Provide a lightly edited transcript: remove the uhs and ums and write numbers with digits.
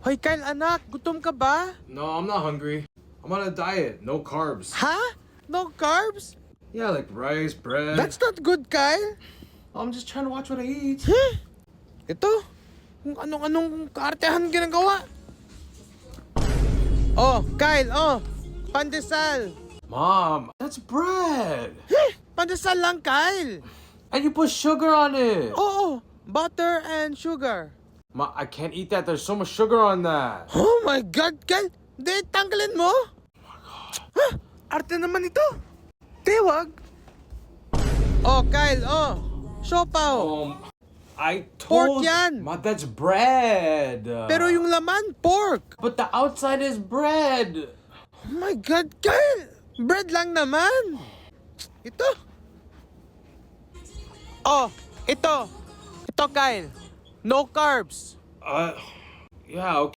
Hoy Kyle anak, gutom ka ba? No, I'm not hungry. I'm on a diet. No carbs. Ha? No carbs? Yeah, like rice, bread. That's not good, Kyle. I'm just trying to watch what I eat. Ito, kung anong kaartehan ginagawa. Oh, Kyle, oh, pandesal. Mom, that's bread. Pandesal lang, Kyle. And you put sugar on it. Oo, butter and sugar. Ma, I can't eat that. There's so much sugar on that. Oh my God, Kyle. Di, tanggalin mo. Huh? Arte naman ito. Tewag. Oh, Kyle, oh. Siopaw. I Pork told yan. Ma, that's bread. Pero yung laman, pork. But the outside is bread. Oh my God, Kyle. Bread lang naman. Ito. Oh, ito. Ito, Kyle. No carbs. Yeah,